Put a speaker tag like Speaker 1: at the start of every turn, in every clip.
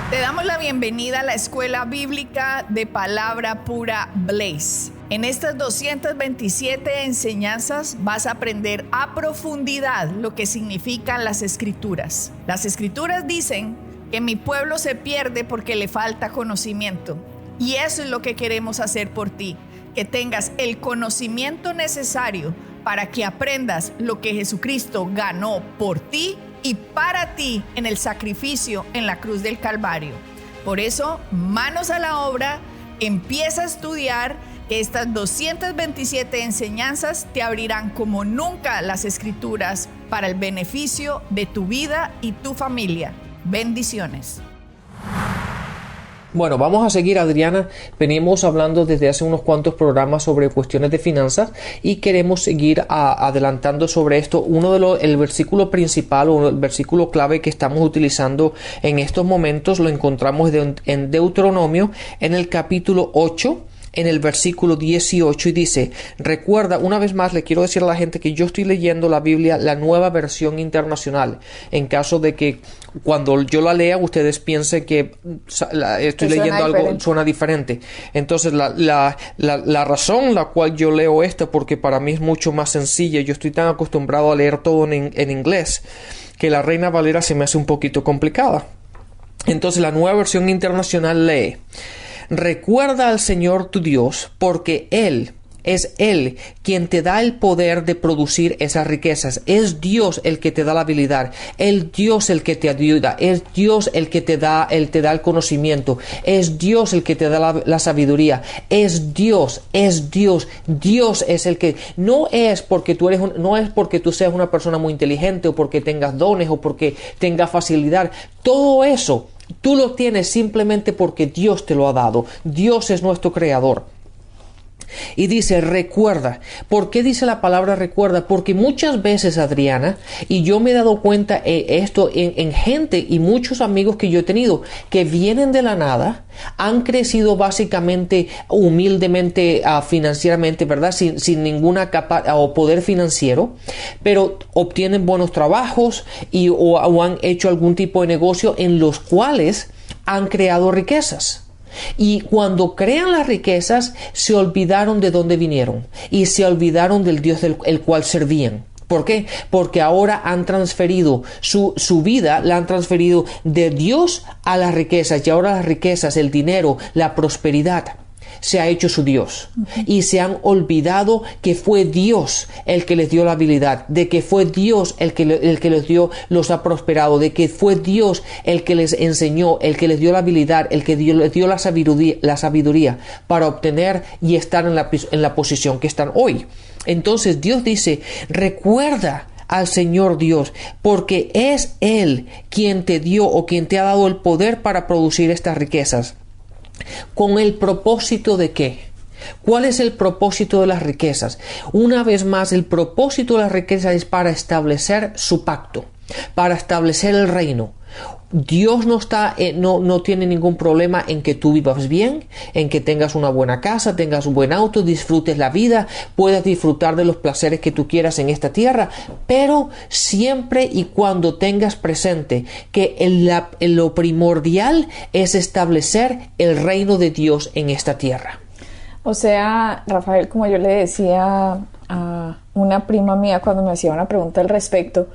Speaker 1: Te damos la bienvenida a la Escuela Bíblica de Palabra Pura Blaze. En estas 227 enseñanzas vas a aprender a profundidad lo que significan las Escrituras. Las Escrituras dicen que mi pueblo se pierde porque le falta conocimiento. Y eso es lo que queremos hacer por ti, que tengas el conocimiento necesario para que aprendas lo que Jesucristo ganó por ti y para ti en el sacrificio en la cruz del Calvario. Por eso, manos a la obra, empieza a estudiar. Estas 227 enseñanzas te abrirán como nunca las Escrituras para el beneficio de tu vida y tu familia. Bendiciones.
Speaker 2: Bueno, vamos a seguir, Adriana. Venimos hablando desde hace unos cuantos programas sobre cuestiones de finanzas y queremos seguir adelantando sobre esto. El versículo principal o el versículo clave que estamos utilizando en estos momentos lo encontramos en Deuteronomio, en el capítulo 8. En el versículo 18 y dice, recuerda, una vez más le quiero decir a la gente que yo estoy leyendo la Biblia, la Nueva Versión Internacional, en caso de que cuando yo la lea ustedes piensen que estoy leyendo algo, suena diferente. Entonces la razón la cual yo leo esto, porque para mí es mucho más sencilla, yo estoy tan acostumbrado a leer todo en inglés, que la Reina Valera se me hace un poquito complicada. Entonces la Nueva Versión Internacional lee, recuerda al Señor tu Dios, porque Él es Él quien te da el poder de producir esas riquezas. Es Dios el que te da la habilidad. Es Dios el que te ayuda. Es Dios el que te da el conocimiento. Es Dios el que te da la sabiduría. Es Dios. Dios es el que... No es porque tú seas una persona muy inteligente o porque tengas dones o porque tengas facilidad. Todo eso tú lo tienes simplemente porque Dios te lo ha dado. Dios es nuestro creador. Y dice, recuerda. ¿Por qué dice la palabra recuerda? Porque muchas veces, Adriana, y yo me he dado cuenta esto en gente y muchos amigos que yo he tenido, que vienen de la nada, han crecido básicamente humildemente, financieramente, ¿verdad? Sin ninguna o poder financiero, pero obtienen buenos trabajos o han hecho algún tipo de negocio en los cuales han creado riquezas. Y cuando crean las riquezas, se olvidaron de dónde vinieron y se olvidaron del Dios el cual servían. ¿Por qué? Porque ahora han transferido su vida, la han transferido de Dios a las riquezas, y ahora las riquezas, el dinero, la prosperidad se ha hecho su Dios. Y se han olvidado que fue Dios el que les dio la habilidad, de que fue Dios el que los ha prosperado, de que fue Dios el que les enseñó, el que les dio la habilidad, el que les dio la sabiduría para obtener y estar en la posición que están hoy. Entonces Dios dice, recuerda al Señor Dios, porque es Él quien te dio o quien te ha dado el poder para producir estas riquezas. ¿Con el propósito de qué? ¿Cuál es el propósito de las riquezas? Una vez más, el propósito de las riquezas es para establecer su pacto, para establecer el reino. Dios no tiene ningún problema en que tú vivas bien, en que tengas una buena casa, tengas un buen auto, disfrutes la vida, puedas disfrutar de los placeres que tú quieras en esta tierra, pero siempre y cuando tengas presente que lo primordial es establecer el reino de Dios en esta tierra.
Speaker 3: O sea, Rafael, como yo le decía a una prima mía cuando me hacía una pregunta al respecto,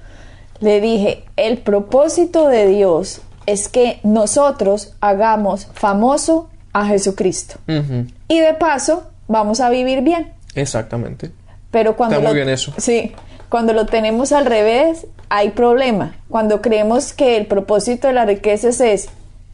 Speaker 3: le dije, el propósito de Dios es que nosotros hagamos famoso a Jesucristo. Uh-huh. Y de paso, vamos a vivir bien.
Speaker 2: Exactamente.
Speaker 3: Pero cuando
Speaker 2: está muy bien eso.
Speaker 3: Sí, cuando lo tenemos al revés, hay problema. Cuando creemos que el propósito de las riquezas es,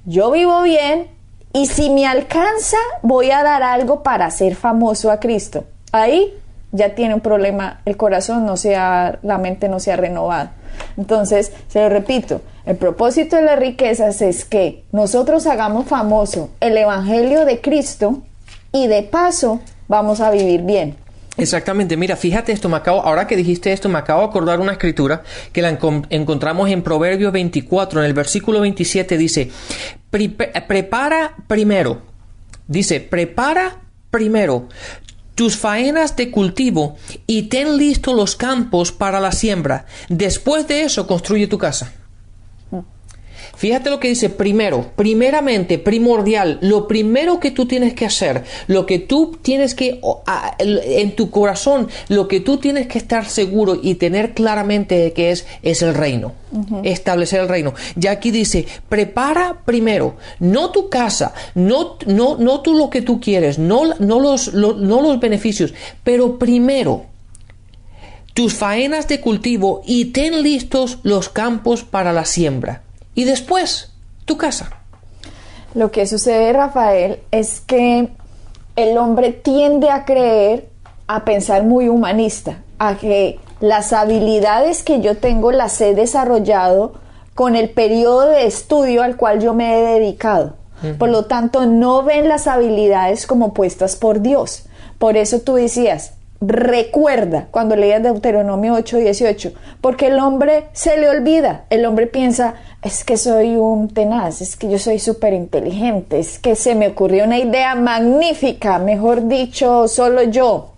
Speaker 3: yo vivo bien y si me alcanza, voy a dar algo para hacer famoso a Cristo. Ahí ya tiene un problema, el corazón la mente no se ha renovado. Entonces, se lo repito, el propósito de las riquezas es que nosotros hagamos famoso el Evangelio de Cristo y de paso vamos a vivir bien.
Speaker 2: Exactamente, mira, fíjate esto, ahora que dijiste esto, me acabo de acordar una escritura que la encontramos en Proverbios 24, en el versículo 27 dice, prepara primero tus faenas de cultivo y ten listos los campos para la siembra. Después de eso, construye tu casa. Fíjate lo que dice primero, primeramente, primordial, lo primero que tú tienes que hacer, lo que tú tienes que, en tu corazón, lo que tú tienes que estar seguro y tener claramente de que es el reino. Establecer el reino. Ya aquí dice, prepara primero, no tu casa, no tú lo que tú quieres, no los beneficios, pero primero tus faenas de cultivo y ten listos los campos para la siembra. Y después, tu casa.
Speaker 3: Lo que sucede, Rafael, es que el hombre tiende a creer, a pensar muy humanista, a que las habilidades que yo tengo las he desarrollado con el periodo de estudio al cual yo me he dedicado. Por lo tanto, no ven las habilidades como puestas por Dios. Por eso tú decías, recuerda cuando leías Deuteronomio 8:18, porque el hombre se le olvida, el hombre piensa, es que soy un tenaz, es que yo soy súper inteligente, es que se me ocurrió una idea magnífica, mejor dicho, solo yo.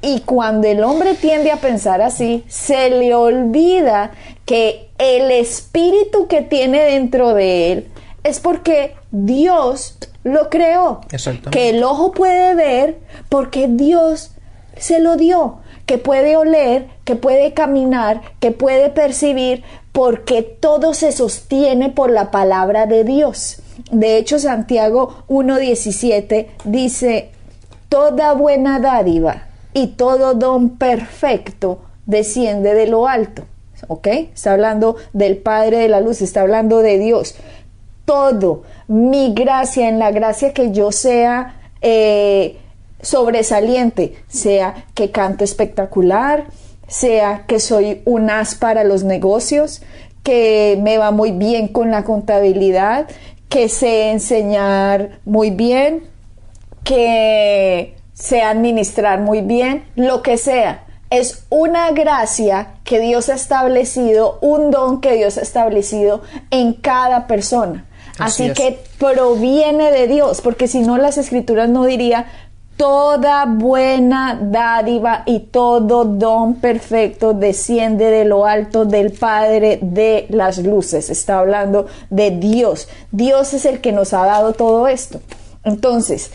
Speaker 3: Y cuando el hombre tiende a pensar así, se le olvida que el espíritu que tiene dentro de él es porque Dios lo creó, que el ojo puede ver porque Dios se lo dio, que puede oler, que puede caminar, que puede percibir, porque todo se sostiene por la palabra de Dios. De hecho, Santiago 1:17 dice, toda buena dádiva y todo don perfecto desciende de lo alto. ¿Ok? Está hablando del Padre de la luz, está hablando de Dios. Todo, mi gracia, en la gracia que yo sea sobresaliente, sea que canto espectacular, sea que soy un as para los negocios, que me va muy bien con la contabilidad, que sé enseñar muy bien, que sé administrar muy bien, lo que sea. Es una gracia que Dios ha establecido, un don que Dios ha establecido en cada persona. Así que proviene de Dios, porque si no las escrituras no diría toda buena dádiva y todo don perfecto desciende de lo alto del Padre de las luces. Está hablando de Dios. Dios es el que nos ha dado todo esto. Entonces,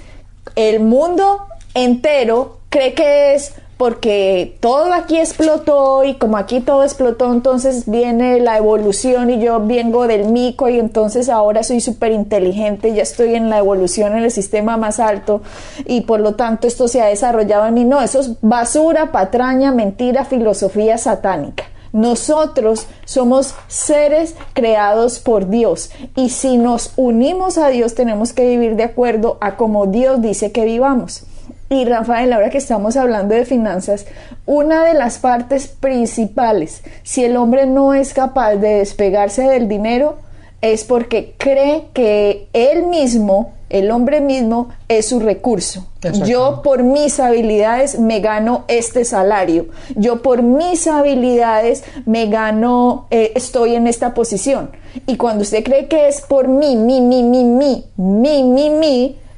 Speaker 3: el mundo entero cree que es porque todo aquí explotó y como aquí todo explotó, entonces viene la evolución y yo vengo del mico y entonces ahora soy súper inteligente, ya estoy en la evolución en el sistema más alto y por lo tanto esto se ha desarrollado en mí. No, eso es basura, patraña, mentira, filosofía satánica. Nosotros somos seres creados por Dios y si nos unimos a Dios tenemos que vivir de acuerdo a como Dios dice que vivamos. Y Rafael, ahora que estamos hablando de finanzas, una de las partes principales, si el hombre no es capaz de despegarse del dinero, es porque cree que él mismo, el hombre mismo, es su recurso. Yo por mis habilidades me gano este salario. Yo por mis habilidades me gano, estoy en esta posición. Y cuando usted cree que es por mí,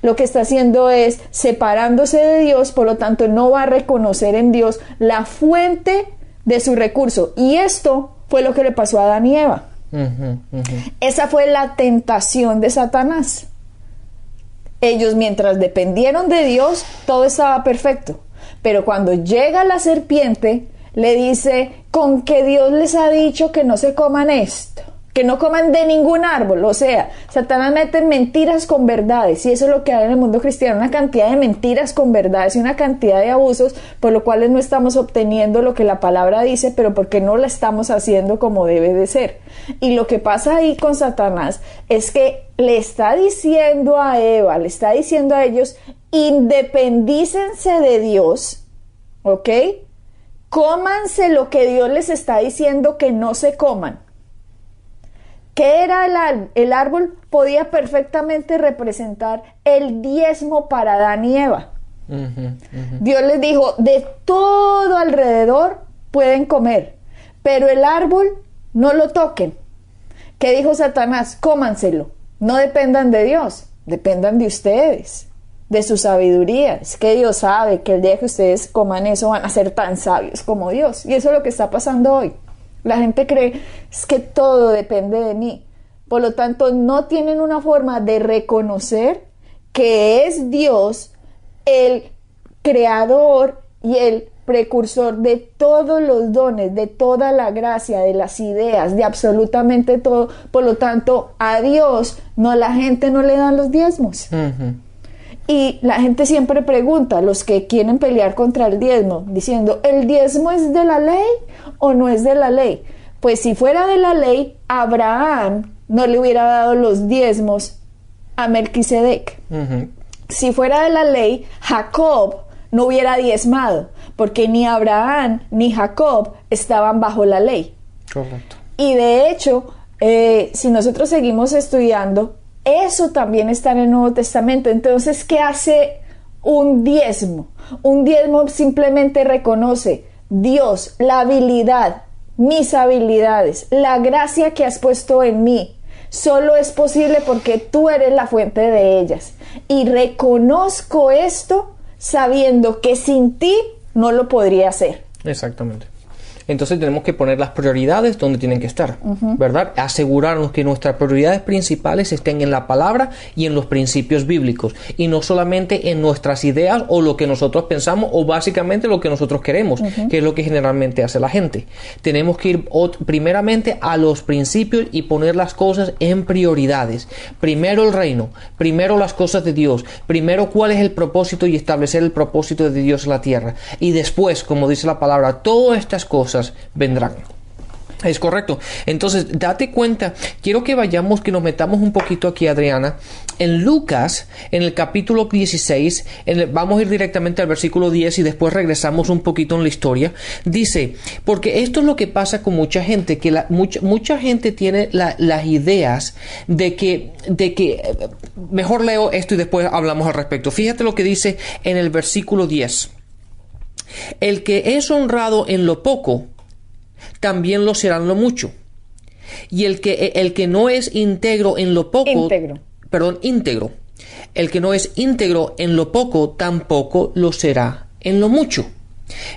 Speaker 3: lo que está haciendo es separándose de Dios, por lo tanto no va a reconocer en Dios la fuente de su recurso. Y esto fue lo que le pasó a Adán y Eva. Esa fue la tentación de Satanás. Ellos mientras dependieron de Dios, todo estaba perfecto. Pero cuando llega la serpiente, le dice, con que Dios les ha dicho que no se coman esto, que no coman de ningún árbol. O sea, Satanás mete mentiras con verdades y eso es lo que hay en el mundo cristiano, una cantidad de mentiras con verdades y una cantidad de abusos por lo cual no estamos obteniendo lo que la palabra dice, pero porque no la estamos haciendo como debe de ser. Y lo que pasa ahí con Satanás es que le está diciendo a Eva, le está diciendo a ellos, independícense de Dios, ¿ok? Cómanse lo que Dios les está diciendo que no se coman. ¿Qué era el árbol? Podía perfectamente representar el diezmo para Adán y Eva. Dios les dijo, de todo alrededor pueden comer, pero el árbol no lo toquen. ¿Qué dijo Satanás? Cómanselo. No dependan de Dios, dependan de ustedes, de su sabiduría. Es que Dios sabe que el día que ustedes coman eso van a ser tan sabios como Dios. Y eso es lo que está pasando hoy. La gente cree es que todo depende de mí. Por lo tanto, no tienen una forma de reconocer que es Dios el creador y el precursor de todos los dones, de toda la gracia, de las ideas, de absolutamente todo. Por lo tanto, a Dios la gente no le dan los diezmos. Y la gente siempre pregunta, los que quieren pelear contra el diezmo, diciendo, ¿el diezmo es de la ley o no es de la ley? Pues si fuera de la ley, Abraham no le hubiera dado los diezmos a Melquisedec. Si fuera de la ley, Jacob no hubiera diezmado, porque ni Abraham ni Jacob estaban bajo la ley.
Speaker 2: Correcto.
Speaker 3: Y de hecho, si nosotros seguimos estudiando, eso también está en el Nuevo Testamento. Entonces, ¿qué hace un diezmo? Un diezmo simplemente reconoce, Dios, la habilidad, mis habilidades, la gracia que has puesto en mí, solo es posible porque tú eres la fuente de ellas. Y reconozco esto sabiendo que sin ti no lo podría hacer.
Speaker 2: Exactamente. Entonces tenemos que poner las prioridades donde tienen que estar, ¿verdad? Asegurarnos que nuestras prioridades principales estén en la palabra y en los principios bíblicos, y no solamente en nuestras ideas o lo que nosotros pensamos o básicamente lo que nosotros queremos, que es lo que generalmente hace la gente. Tenemos que ir primeramente a los principios y poner las cosas en prioridades. Primero el reino, primero las cosas de Dios, primero cuál es el propósito y establecer el propósito de Dios en la tierra, y después, como dice la palabra, todas estas cosas vendrán. Es correcto. Entonces, date cuenta, quiero que nos metamos un poquito aquí, Adriana, en Lucas, en el capítulo 16, vamos a ir directamente al versículo 10 y después regresamos un poquito en la historia. Dice, porque esto es lo que pasa con mucha gente, que mucha gente tiene las ideas de que, mejor leo esto y después hablamos al respecto. Fíjate lo que dice en el versículo 10. El que es honrado en lo poco, también lo será en lo mucho. Y el que no es íntegro en lo poco, íntegro. El que no es íntegro en lo poco, tampoco lo será en lo mucho.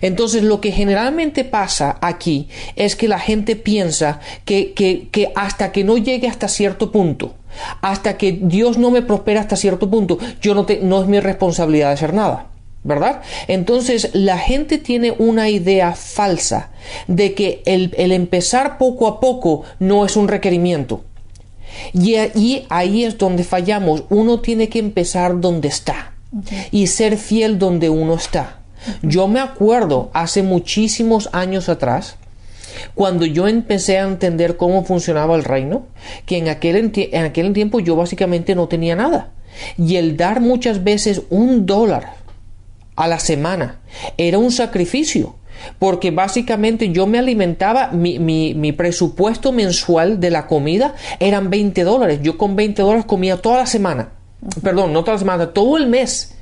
Speaker 2: Entonces, lo que generalmente pasa aquí es que la gente piensa que hasta que no llegue hasta cierto punto, hasta que Dios no me prospera hasta cierto punto, no es mi responsabilidad de hacer nada, ¿verdad? Entonces la gente tiene una idea falsa de que el empezar poco a poco no es un requerimiento. Y ahí es donde fallamos. Uno tiene que empezar donde está y ser fiel donde uno está. Yo me acuerdo hace muchísimos años atrás, cuando yo empecé a entender cómo funcionaba el reino, que en aquel tiempo yo básicamente no tenía nada. Y el dar muchas veces $1 a la semana era un sacrificio, porque básicamente yo me alimentaba, mi presupuesto mensual de la comida eran $20. Yo con $20 comía toda la semana, perdón, no toda la semana, todo el mes.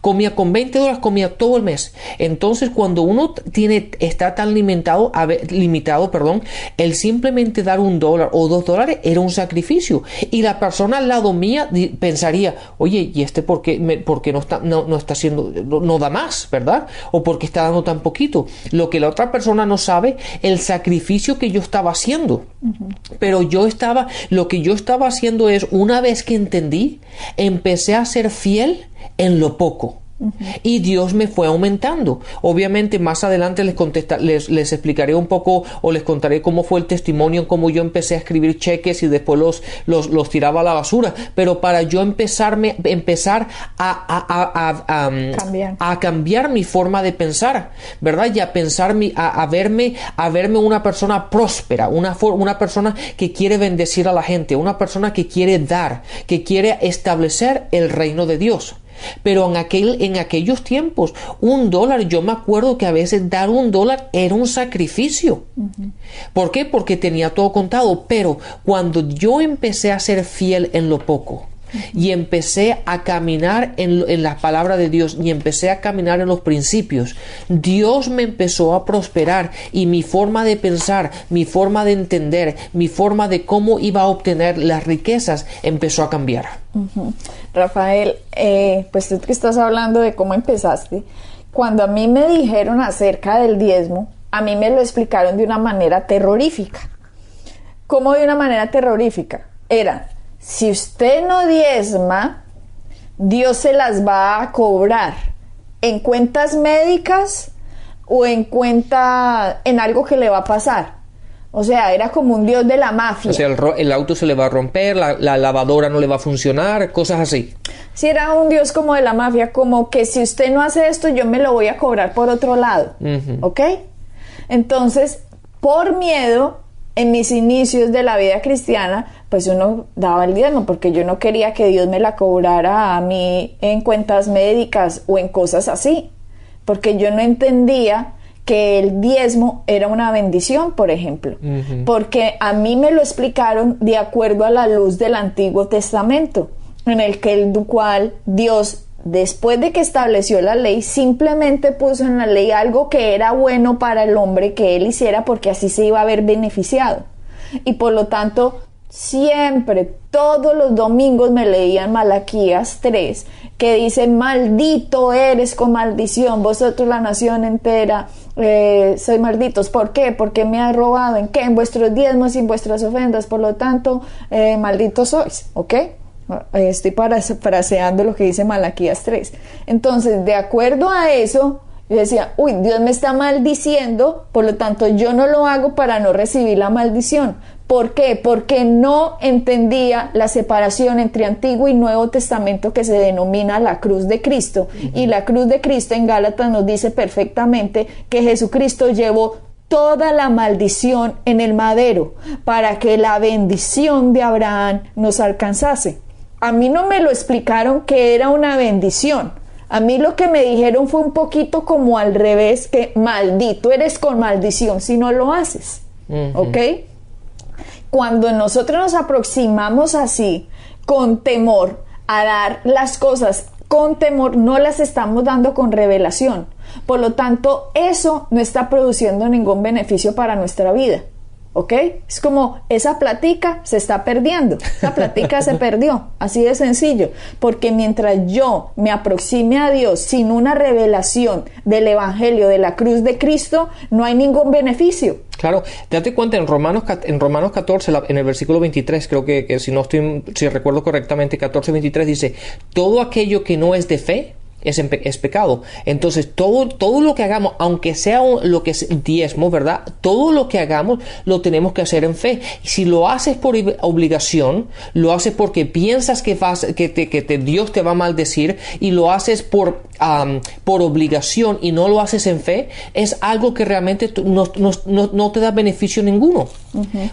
Speaker 2: Comía con $20, comía todo el mes. Entonces, cuando uno está tan limitado, el simplemente dar $1 o $2 era un sacrificio. Y la persona al lado mía pensaría, oye, ¿y este por qué no está haciendo, no da más, verdad? O porque está dando tan poquito. Lo que la otra persona no sabe, el sacrificio que yo estaba haciendo. Pero lo que yo estaba haciendo es, una vez que entendí, empecé a ser fiel en lo poco. Y Dios me fue aumentando. Obviamente más adelante les explicaré un poco, o les contaré cómo fue el testimonio, cómo yo empecé a escribir cheques y después los tiraba a la basura. Pero para yo empezar a cambiar mi forma de pensar, ¿verdad? Y a pensar, a verme una persona próspera, una persona que quiere bendecir a la gente, una persona que quiere dar, que quiere establecer el reino de Dios. Pero en aquellos tiempos, $1, yo me acuerdo que a veces dar $1 era un sacrificio. ¿Por qué? Porque tenía todo contado. Pero cuando yo empecé a ser fiel en lo poco, y empecé a caminar en la palabra de Dios, y empecé a caminar en los principios, Dios me empezó a prosperar, y mi forma de pensar, mi forma de entender, mi forma de cómo iba a obtener las riquezas empezó a cambiar.
Speaker 3: Rafael, pues tú que estás hablando de cómo empezaste, cuando a mí me dijeron acerca del diezmo, a mí me lo explicaron de una manera terrorífica. ¿Cómo de una manera terrorífica? era, si usted no diezma, Dios se las va a cobrar en cuentas médicas o en algo que le va a pasar. O sea, era como un Dios de la mafia.
Speaker 2: O sea, el auto se le va a romper, la lavadora no le va a funcionar, cosas así.
Speaker 3: Sí, era un Dios como de la mafia, como que si usted no hace esto, yo me lo voy a cobrar por otro lado. ¿Ok? Entonces, por miedo, en mis inicios de la vida cristiana, pues uno daba el diezmo, porque yo no quería que Dios me la cobrara a mí en cuentas médicas o en cosas así, porque yo no entendía que el diezmo era una bendición, por ejemplo, porque a mí me lo explicaron de acuerdo a la luz del Antiguo Testamento, en el cual Dios, después de que estableció la ley, simplemente puso en la ley algo que era bueno para el hombre que él hiciera, porque así se iba a ver beneficiado. Y por lo tanto, siempre, todos los domingos me leían Malaquías 3, que dice, maldito eres con maldición, vosotros la nación entera, sois malditos. ¿Por qué? Porque me ha robado, ¿en qué? En vuestros diezmos y en vuestras ofrendas, por lo tanto, malditos sois, ¿ok? Estoy parafraseando lo que dice Malaquías 3. Entonces, de acuerdo a eso, yo decía, uy, Dios me está maldiciendo, por lo tanto yo no lo hago para no recibir la maldición. ¿Por qué? Porque no entendía la separación entre Antiguo y Nuevo Testamento, que se denomina la cruz de Cristo. Y la cruz de Cristo en Gálatas nos dice perfectamente que Jesucristo llevó toda la maldición en el madero para que la bendición de Abraham nos alcanzase. A mí no me lo explicaron que era una bendición. A mí lo que me dijeron fue un poquito como al revés, que maldito eres con maldición si no lo haces. ¿Ok? Cuando nosotros nos aproximamos así, con temor, a dar las cosas con temor, no las estamos dando con revelación. Por lo tanto, eso no está produciendo ningún beneficio para nuestra vida. ¿Ok? Es como esa plática se está perdiendo, esa plática se perdió, así de sencillo, porque mientras yo me aproxime a Dios sin una revelación del Evangelio de la cruz de Cristo, no hay ningún beneficio.
Speaker 2: Claro, date cuenta, en Romanos 14, en el versículo 23, creo que si recuerdo correctamente, 14:23 dice, todo aquello que no es de fe, es pecado. Entonces todo lo que hagamos, aunque sea lo que es diezmo, ¿verdad? Todo lo que hagamos lo tenemos que hacer en fe. Y si lo haces por obligación, lo haces porque piensas que Dios te va a maldecir, y lo haces por obligación y no lo haces en fe, es algo que realmente no te da beneficio ninguno.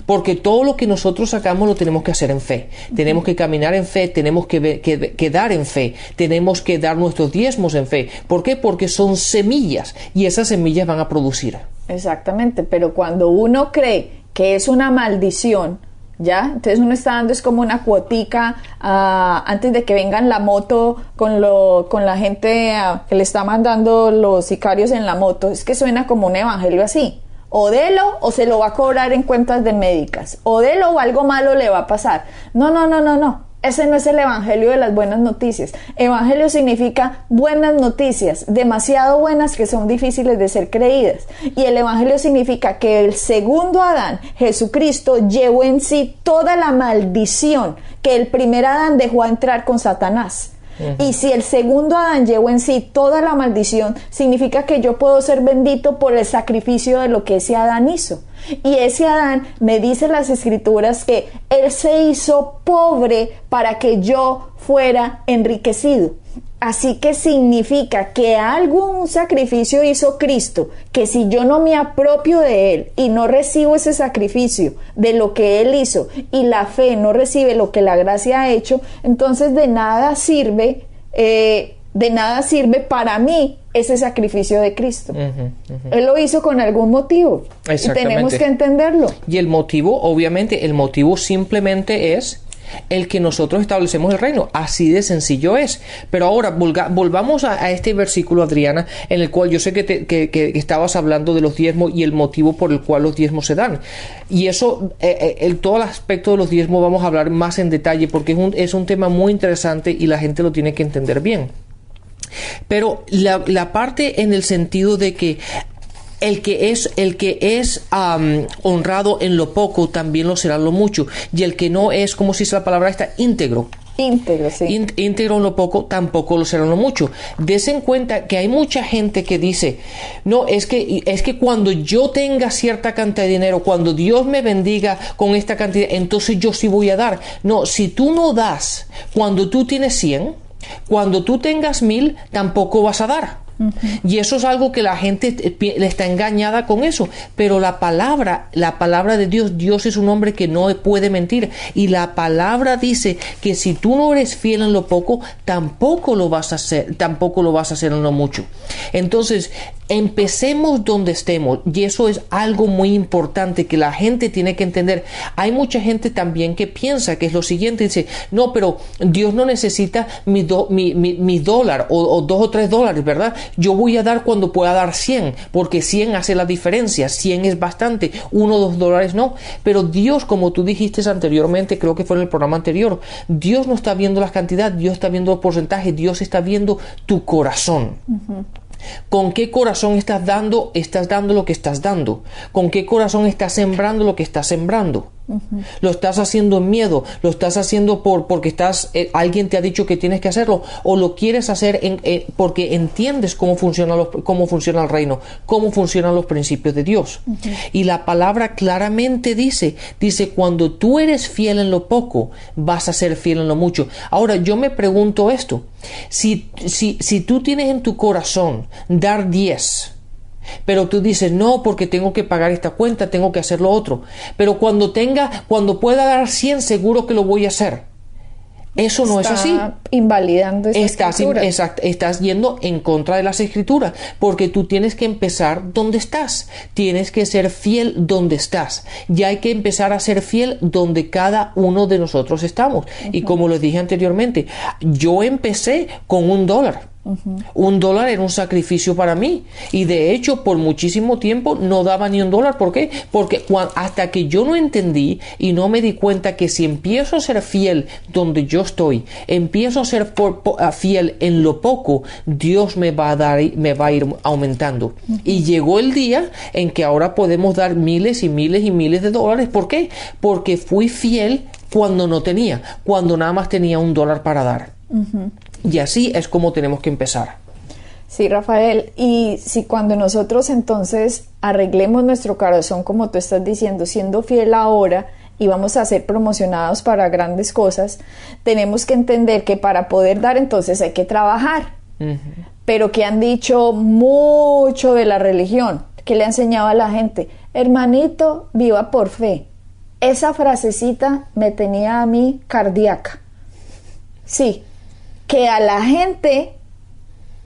Speaker 2: Porque todo lo que nosotros hagamos lo tenemos que hacer en fe. Tenemos que caminar en fe, tenemos que dar en fe, tenemos que dar nuestros diezmos en fe. ¿Por qué? Porque son semillas, y esas semillas van a producir.
Speaker 3: Exactamente, pero cuando uno cree que es una maldición, ¿ya? Entonces uno está dando es como una cuotica antes de que vengan la moto con la gente que le está mandando los sicarios en la moto. Es que suena como un evangelio así. O delo o se lo va a cobrar en cuentas de médicas. O delo o algo malo le va a pasar. No. Ese no es el evangelio de las buenas noticias. Evangelio significa buenas noticias, demasiado buenas que son difíciles de ser creídas. Y el evangelio significa que el segundo Adán, Jesucristo, llevó en sí toda la maldición que el primer Adán dejó entrar con Satanás. Y si el segundo Adán llevó en sí toda la maldición, significa que yo puedo ser bendito por el sacrificio de lo que ese Adán hizo. Y ese Adán, me dice las escrituras, que él se hizo pobre para que yo fuera enriquecido. Así que significa que algún sacrificio hizo Cristo, que si yo no me apropio de él y no recibo ese sacrificio de lo que él hizo, y la fe no recibe lo que la gracia ha hecho, entonces de nada sirve para mí ese sacrificio de Cristo. Él lo hizo con algún motivo. Y tenemos que entenderlo.
Speaker 2: Y el motivo, obviamente, simplemente es el que nosotros establecemos el reino. Así de sencillo es. Pero ahora volvamos a este versículo, Adriana, en el cual yo sé que estabas hablando de los diezmos y el motivo por el cual los diezmos se dan. Y eso, todo el aspecto de los diezmos vamos a hablar más en detalle, porque es un tema muy interesante y la gente lo tiene que entender bien. Pero la parte en el sentido de que el que es honrado en lo poco, también lo será en lo mucho. Y el que no es, ¿cómo se dice la palabra esta? Íntegro.
Speaker 3: Íntegro, sí.
Speaker 2: Íntegro en lo poco, tampoco lo será en lo mucho. Des en cuenta que hay mucha gente que dice, no, es que cuando yo tenga cierta cantidad de dinero, cuando Dios me bendiga con esta cantidad, entonces yo sí voy a dar. No, si tú no das cuando tú tienes 100, cuando tú tengas 1000, tampoco vas a dar. Y eso es algo que la gente le está engañada con eso, pero la palabra de Dios es un hombre que no puede mentir, y la palabra dice que si tú no eres fiel en lo poco, tampoco lo vas a hacer en lo mucho. Entonces, empecemos donde estemos, y eso es algo muy importante que la gente tiene que entender. Hay mucha gente también que piensa que es lo siguiente, dice, no, pero Dios no necesita mi dólar o $2 o $3, ¿verdad? Yo voy a dar cuando pueda dar 100, porque 100 hace la diferencia, 100 es bastante, $1 o $2 no. Pero Dios, como tú dijiste anteriormente, creo que fue en el programa anterior, Dios no está viendo las cantidades, Dios está viendo los porcentajes, Dios está viendo tu corazón. ¿Con qué corazón estás dando lo que estás dando? ¿Con qué corazón estás sembrando lo que estás sembrando? ¿Lo estás haciendo en miedo? ¿Lo estás haciendo porque alguien te ha dicho que tienes que hacerlo? ¿O lo quieres hacer porque entiendes cómo funciona el reino, cómo funcionan los principios de Dios? Y la palabra claramente dice, cuando tú eres fiel en lo poco, vas a ser fiel en lo mucho. Ahora, yo me pregunto esto, si tú tienes en tu corazón dar 10, pero tú dices, no, porque tengo que pagar esta cuenta, tengo que hacer lo otro, pero cuando pueda dar 100, seguro que lo voy a hacer. Eso no es así.
Speaker 3: Está invalidando esa escritura.
Speaker 2: Estás yendo en contra de las escrituras, porque tú tienes que empezar donde estás. Tienes que ser fiel donde estás. Y hay que empezar a ser fiel donde cada uno de nosotros estamos. Y como les dije anteriormente, yo empecé con $1. $1 era un sacrificio para mí, y de hecho por muchísimo tiempo no daba ni $1. ¿Por qué? Porque hasta que yo no entendí y no me di cuenta que si empiezo a ser fiel donde yo estoy, empiezo a ser fiel en lo poco, Dios me va a ir aumentando. Y llegó el día en que ahora podemos dar miles y miles y miles de dólares. ¿Por qué? Porque fui fiel cuando no tenía, cuando nada más tenía $1 para dar. Y así es como tenemos que empezar.
Speaker 3: Sí, Rafael, y si cuando nosotros entonces arreglemos nuestro corazón, como tú estás diciendo, siendo fiel ahora, y vamos a ser promocionados para grandes cosas, tenemos que entender que para poder dar entonces hay que trabajar. Pero que han dicho mucho de la religión, que le ha enseñado a la gente, hermanito, viva por fe. Esa frasecita me tenía a mí cardíaca. Sí, que a la gente,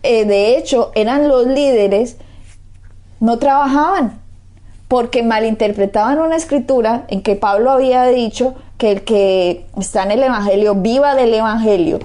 Speaker 3: de hecho, eran los líderes, no trabajaban, porque malinterpretaban una escritura en que Pablo había dicho que el que está en el Evangelio viva del Evangelio,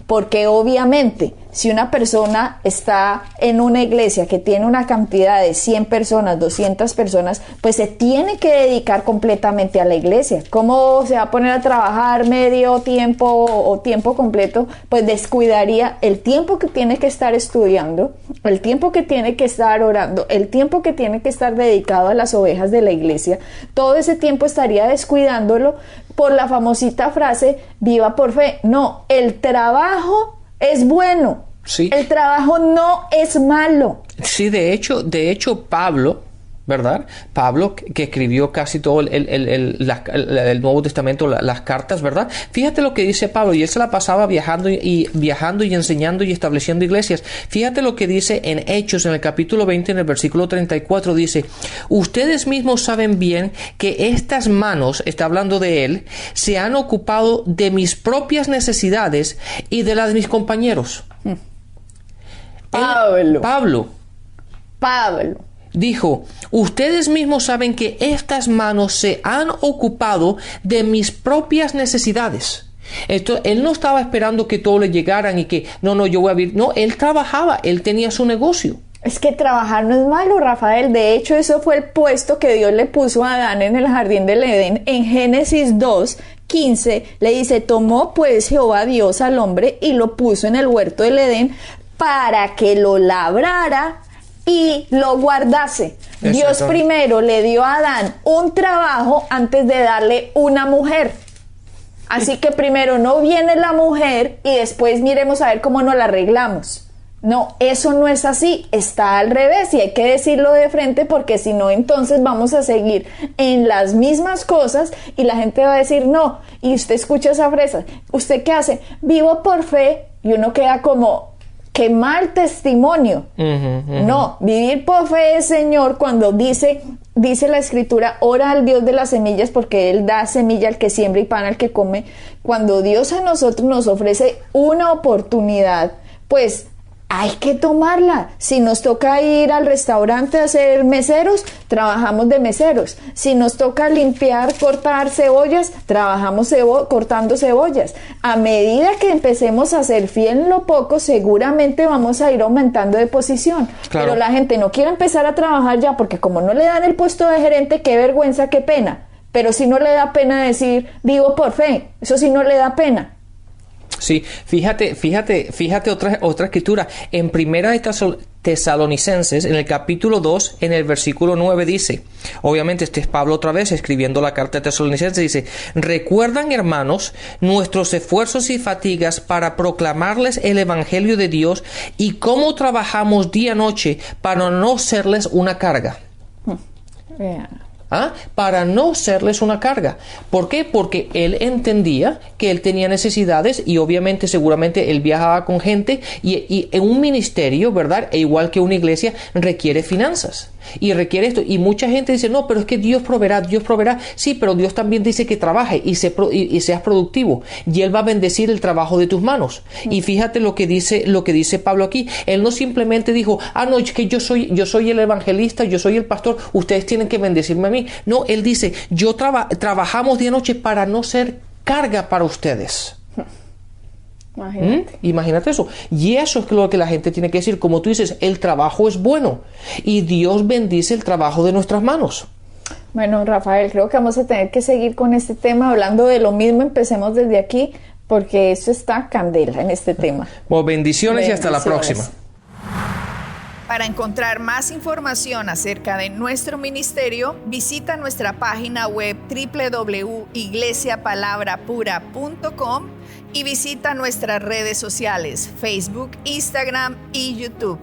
Speaker 3: porque obviamente si una persona está en una iglesia que tiene una cantidad de 100 personas, 200 personas, pues se tiene que dedicar completamente a la iglesia. ¿Cómo se va a poner a trabajar medio tiempo o tiempo completo? Pues descuidaría el tiempo que tiene que estar estudiando, el tiempo que tiene que estar orando, el tiempo que tiene que estar dedicado a las ovejas de la iglesia. Todo ese tiempo estaría descuidándolo por la famosita frase, viva por fe. No, el trabajo es bueno.
Speaker 2: Sí.
Speaker 3: El trabajo no es malo.
Speaker 2: Sí, de hecho Pablo, ¿verdad? Pablo, que escribió casi todo el Nuevo Testamento, las cartas, ¿verdad? Fíjate lo que dice Pablo, y él se la pasaba viajando y enseñando y estableciendo iglesias. Fíjate lo que dice en Hechos, en el capítulo 20, en el versículo 34, dice, ustedes mismos saben bien que estas manos, está hablando de él, se han ocupado de mis propias necesidades y de las de mis compañeros. Pablo dijo, ustedes mismos saben que estas manos se han ocupado de mis propias necesidades. Él no estaba esperando que todos le llegaran y que, yo voy a vivir. No, él trabajaba, él tenía su negocio.
Speaker 3: Es que trabajar no es malo, Rafael. De hecho, eso fue el puesto que Dios le puso a Adán en el jardín del Edén. En Génesis 2:15 le dice, tomó pues Jehová Dios al hombre y lo puso en el huerto del Edén para que lo labrara y lo guardase. Dios primero le dio a Adán un trabajo antes de darle una mujer. Así que primero no viene la mujer y después miremos a ver cómo nos la arreglamos. No, eso no es así, está al revés y hay que decirlo de frente porque si no entonces vamos a seguir en las mismas cosas y la gente va a decir no, y usted escucha esa frase, ¿usted qué hace? Vivo por fe, y uno queda como, qué mal testimonio. No, vivir por fe es, Señor, cuando dice la Escritura, ora al Dios de las semillas porque Él da semilla al que siembra y pan al que come. Cuando Dios a nosotros nos ofrece una oportunidad, pues hay que tomarla. Si nos toca ir al restaurante a ser meseros, trabajamos de meseros. Si nos toca limpiar, cortar cebollas, trabajamos cortando cebollas. A medida que empecemos a ser fiel en lo poco, seguramente vamos a ir aumentando de posición. Claro. Pero la gente no quiere empezar a trabajar ya porque como no le dan el puesto de gerente, qué vergüenza, qué pena. Pero si no le da pena decir, vivo por fe, eso sí no le da pena.
Speaker 2: Sí, fíjate otra escritura. En Primera de Tesalonicenses, en el capítulo 2, en el versículo 9 dice, obviamente este es Pablo otra vez escribiendo la carta de Tesalonicenses, dice, recuerdan, hermanos, nuestros esfuerzos y fatigas para proclamarles el evangelio de Dios y cómo trabajamos día y noche para no serles una carga. Para no serles una carga. ¿Por qué? Porque él entendía que él tenía necesidades y obviamente seguramente él viajaba con gente y en un ministerio, ¿verdad? E igual que una iglesia requiere finanzas y requiere esto, y mucha gente dice no, pero es que Dios proveerá. Sí, pero Dios también dice que trabaje y seas productivo y Él va a bendecir el trabajo de tus manos. Y fíjate lo que dice Pablo aquí. Él no simplemente dijo, no, es que yo soy el evangelista, yo soy el pastor, ustedes tienen que bendecirme a mí. No, él dice, trabajamos día y noche para no ser carga para ustedes. Imagínate eso. Y eso es lo que la gente tiene que decir. Como tú dices, el trabajo es bueno y Dios bendice el trabajo de nuestras manos.
Speaker 3: Bueno, Rafael, creo que vamos a tener que seguir con este tema hablando de lo mismo. Empecemos desde aquí porque eso está candela en este tema.
Speaker 2: Bueno, bendiciones y hasta la próxima.
Speaker 1: Para encontrar más información acerca de nuestro ministerio, visita nuestra página web www.iglesiapalabrapura.com y visita nuestras redes sociales, Facebook, Instagram y YouTube.